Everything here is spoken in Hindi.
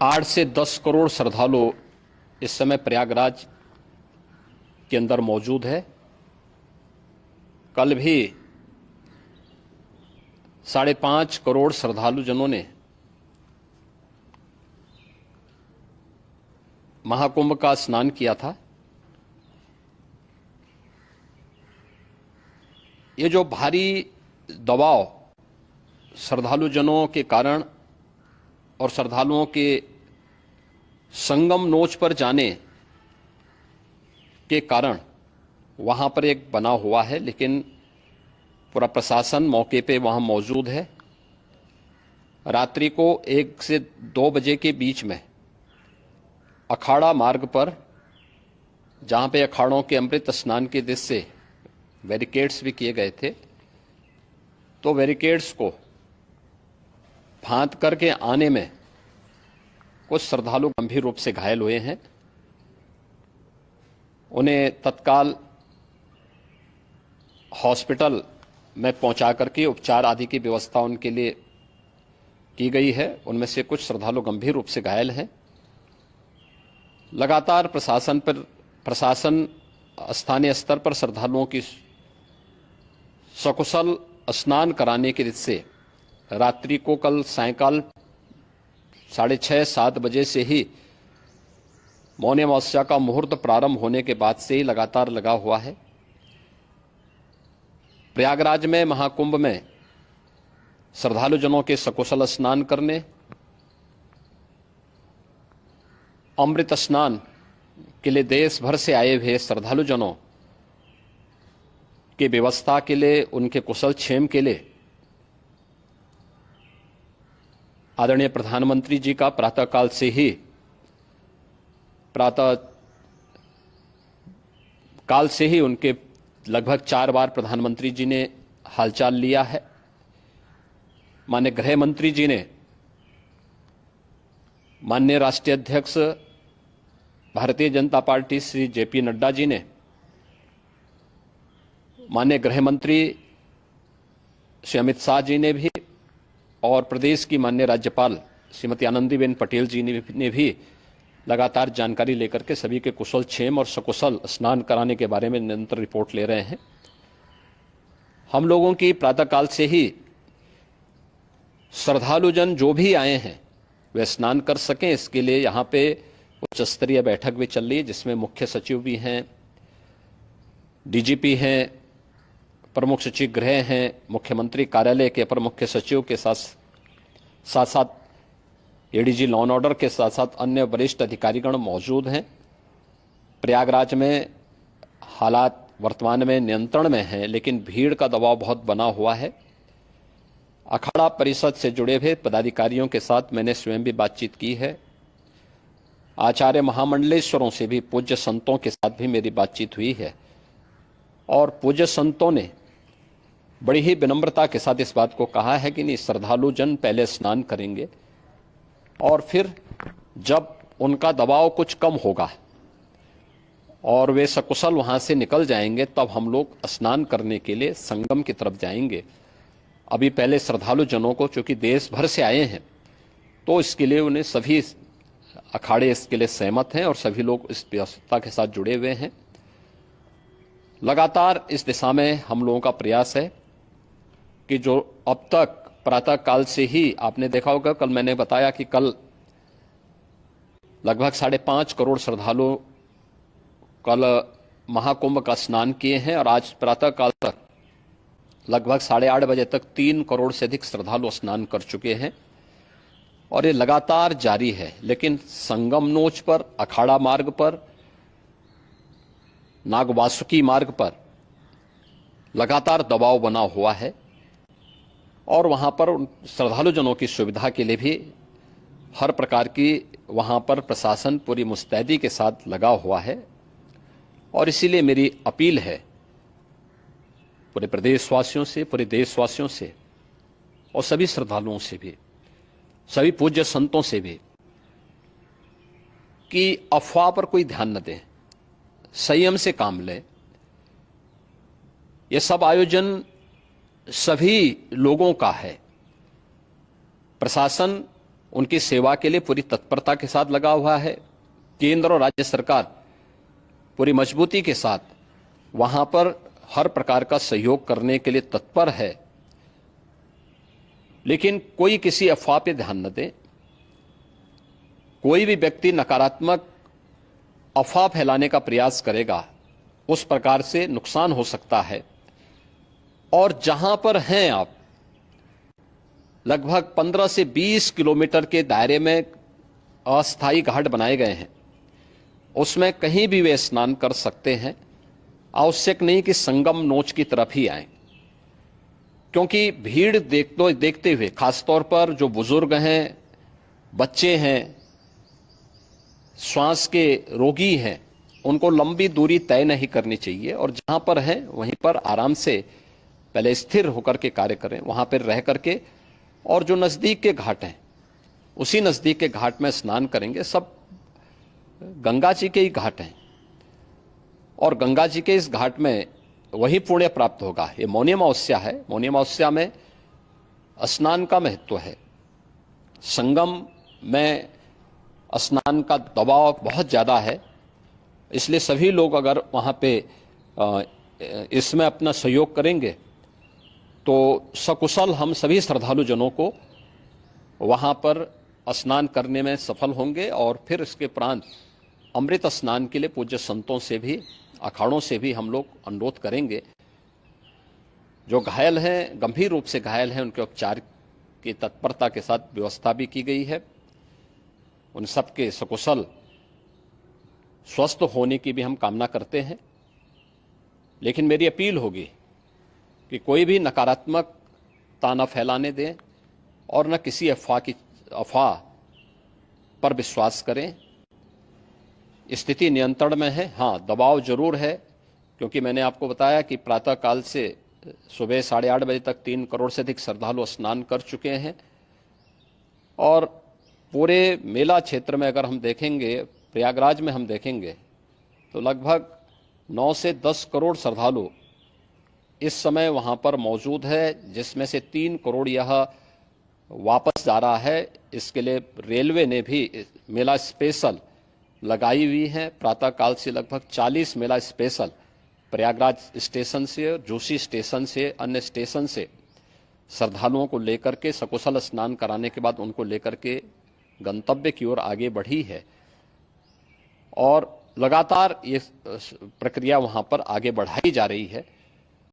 8 से 10 करोड़ श्रद्धालु इस समय प्रयागराज के अंदर मौजूद है। कल भी 5.5 करोड़ श्रद्धालु जनों ने महाकुंभ का स्नान किया था। ये जो भारी दबाव श्रद्धालु जनों के कारण और श्रद्धालुओं के संगम नोच पर जाने के कारण वहां पर एक बना हुआ है, लेकिन पूरा प्रशासन मौके पे वहां मौजूद है। रात्रि को 1 से 2 बजे के बीच में अखाड़ा मार्ग पर, जहां पे अखाड़ों के अमृत स्नान के दृश्य से बैरिकेड्स भी किए गए थे, तो बैरिकेड्स को फांद करके आने में कुछ श्रद्धालु गंभीर रूप से घायल हुए हैं। उन्हें तत्काल हॉस्पिटल में पहुंचा करके उपचार आदि की व्यवस्था उनके लिए की गई है। उनमें से कुछ श्रद्धालु गंभीर रूप से घायल हैं। लगातार प्रशासन स्थानीय स्तर पर श्रद्धालुओं की सकुशल स्नान कराने के से रात्रि को कल सायंकाल 6:30-7 बजे से ही मौनी अमावस्या का मुहूर्त प्रारंभ होने के बाद से ही लगातार लगा हुआ है। प्रयागराज में महाकुंभ में श्रद्धालु जनों के सकुशल स्नान करने, अमृत स्नान के लिए देश भर से आए हुए श्रद्धालु जनों की व्यवस्था के लिए, उनके कुशल क्षेम के लिए आदरणीय प्रधानमंत्री जी का प्रातःकाल से ही उनके लगभग 4 बार प्रधानमंत्री जी ने हालचाल लिया है। माननीय गृह मंत्री जी ने, माननीय राष्ट्रीय अध्यक्ष भारतीय जनता पार्टी श्री जेपी नड्डा जी ने, माननीय गृह मंत्री श्री अमित शाह जी ने भी, और प्रदेश की माननीय राज्यपाल श्रीमती आनंदीबेन पटेल जी ने भी लगातार जानकारी लेकर के सभी के कुशल क्षेम और सकुशल स्नान कराने के बारे में निरंतर रिपोर्ट ले रहे हैं। हम लोगों की प्रातःकाल से ही श्रद्धालुजन जो भी आए हैं वे स्नान कर सकें, इसके लिए यहाँ पे उच्च स्तरीय बैठक भी चल रही है, जिसमें मुख्य सचिव भी हैं, डीजीपी हैं, प्रमुख सचिव गृह हैं, मुख्यमंत्री कार्यालय के अपर मुख्य सचिव के साथ साथ एडीजी लॉ एंड ऑर्डर के साथ साथ अन्य वरिष्ठ अधिकारीगण मौजूद हैं। प्रयागराज में हालात वर्तमान में नियंत्रण में हैं, लेकिन भीड़ का दबाव बहुत बना हुआ है। अखाड़ा परिषद से जुड़े हुए पदाधिकारियों के साथ मैंने स्वयं भी बातचीत की है। आचार्य महामंडलेश्वरों से भी, पूज्य संतों के साथ भी मेरी बातचीत हुई है, और पूज्य संतों ने बड़ी ही विनम्रता के साथ इस बात को कहा है कि नहीं, श्रद्धालु जन पहले स्नान करेंगे और फिर जब उनका दबाव कुछ कम होगा और वे सकुशल वहां से निकल जाएंगे, तब हम लोग स्नान करने के लिए संगम की तरफ जाएंगे। अभी पहले श्रद्धालु जनों को, चूंकि देश भर से आए हैं, तो इसके लिए उन्हें सभी अखाड़े इसके लिए सहमत हैं और सभी लोग इस व्यवस्था के साथ जुड़े हुए हैं। लगातार इस दिशा में हम लोगों का प्रयास है कि जो अब तक प्रातःकाल से ही आपने देखा होगा, कल मैंने बताया कि कल लगभग 5.5 करोड़ श्रद्धालु कल महाकुंभ का स्नान किए हैं, और आज प्रातःकाल तक लगभग 8:30 बजे तक 3 करोड़ से अधिक श्रद्धालु स्नान कर चुके हैं, और ये लगातार जारी है। लेकिन संगम नोच पर, अखाड़ा मार्ग पर, नागवासुकी मार्ग पर लगातार दबाव बना हुआ है, और वहां पर श्रद्धालु जनों की सुविधा के लिए भी हर प्रकार की वहां पर प्रशासन पूरी मुस्तैदी के साथ लगा हुआ है। और इसीलिए मेरी अपील है पूरे प्रदेशवासियों से, पूरे देशवासियों से, और सभी श्रद्धालुओं से भी, सभी पूज्य संतों से भी, कि अफवाह पर कोई ध्यान न दें, संयम से काम लें। ये सब आयोजन सभी लोगों का है। प्रशासन उनकी सेवा के लिए पूरी तत्परता के साथ लगा हुआ है। केंद्र और राज्य सरकार पूरी मजबूती के साथ वहां पर हर प्रकार का सहयोग करने के लिए तत्पर है। लेकिन कोई किसी अफवाह पे ध्यान न दे। कोई भी व्यक्ति नकारात्मक अफवाह फैलाने का प्रयास करेगा, उस प्रकार से नुकसान हो सकता है। और जहां पर हैं आप, लगभग 15 से 20 किलोमीटर के दायरे में अस्थायी घाट बनाए गए हैं, उसमें कहीं भी वे स्नान कर सकते हैं। आवश्यक नहीं कि संगम नोच की तरफ ही आए, क्योंकि भीड़ देखते हुए खासतौर पर जो बुजुर्ग हैं, बच्चे हैं, श्वास के रोगी हैं, उनको लंबी दूरी तय नहीं करनी चाहिए और जहां पर हैं वहीं पर आराम से पहले स्थिर होकर के कार्य करें, वहां पर रह करके। और जो नजदीक के घाट हैं, उसी नजदीक के घाट में स्नान करेंगे। सब गंगा जी के ही घाट हैं और गंगा जी के इस घाट में वही पुण्य प्राप्त होगा। ये मौनी अमावस्या है। मौनी अमावस्या में स्नान का महत्व है। संगम में स्नान का दबाव बहुत ज्यादा है, इसलिए सभी लोग अगर वहां पे इसमें अपना सहयोग करेंगे तो सकुशल हम सभी श्रद्धालु जनों को वहां पर स्नान करने में सफल होंगे। और फिर इसके उपरांत अमृत स्नान के लिए पूज्य संतों से भी, अखाड़ों से भी हम लोग अनुरोध करेंगे। जो घायल हैं, गंभीर रूप से घायल हैं, उनके उपचार की तत्परता के साथ व्यवस्था भी की गई है। उन सबके सकुशल स्वस्थ होने की भी हम कामना करते हैं। लेकिन मेरी अपील होगी कि कोई भी नकारात्मकता न फैलाने दें और न किसी अफवाह पर विश्वास करें। स्थिति नियंत्रण में है। हाँ, दबाव जरूर है, क्योंकि मैंने आपको बताया कि प्रातःकाल से सुबह 8:30 बजे तक 3 करोड़ से अधिक श्रद्धालु स्नान कर चुके हैं। और पूरे मेला क्षेत्र में अगर हम देखेंगे, प्रयागराज में हम देखेंगे तो लगभग 9 से 10 करोड़ श्रद्धालु इस समय वहां पर मौजूद है, जिसमें से 3 करोड़ यह वापस जा रहा है। इसके लिए रेलवे ने भी मेला स्पेशल लगाई हुई है। प्रातःकाल से लगभग 40 मेला स्पेशल प्रयागराज स्टेशन से और जोशी स्टेशन से, अन्य स्टेशन से श्रद्धालुओं को लेकर के सकुशल स्नान कराने के बाद उनको लेकर के गंतव्य की ओर आगे बढ़ी है। और लगातार ये प्रक्रिया वहां पर आगे बढ़ाई जा रही है।